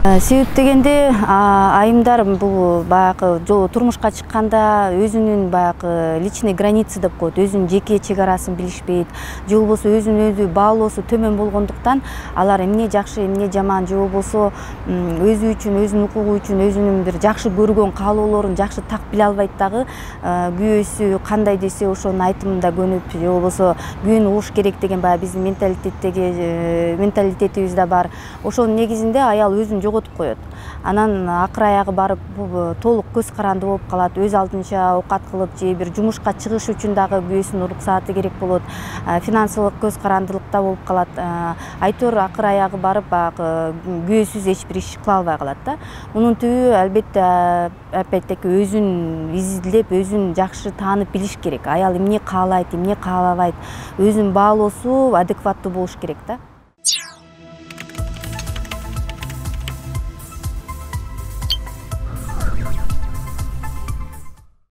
Себеп дегенде айымдар бул баягы турмушка чыкканда өзүнүн баягы личный граница деп коет, өзүнүн жеке чек арасын билишпейт, же болбосо өзүнүн өзү баалоосу төмөн болгондуктан алар эмне жакшы, эмне жаман, же болбосо өзү үчүн, өзүнүн укугу үчүн өзүнүн бир жакшы көргөн каалоолорун жакшы так биле албайт дагы, күйөөсү кандай десе ошонун айтымында көнүп, же болбосо күйөөнү угуш керек деген баягы биздин менталитетибиз да бар. Ошонун негизинде аял өзүн жоготуп коет. Анан акыр аягы барып толук көз каранды болуп калат, өз алдынча оокат кылып же бир жумушка чыгыш үчүн дагы күйөөсүнүн уруксааты керек болот, финансылык көз карандылыкта болуп калат. Айтор акыр аягы барып баягы күйөөсүз эч бир иш кыла албай калат да. Мунун түбү албетте опять-таки өзүн изилдеп, өзүн жакшы таанып билиш керек. Аял эмне каалайт, эмне каалабайт, өзүнүн баалоосу адекваттуу болуш керек да.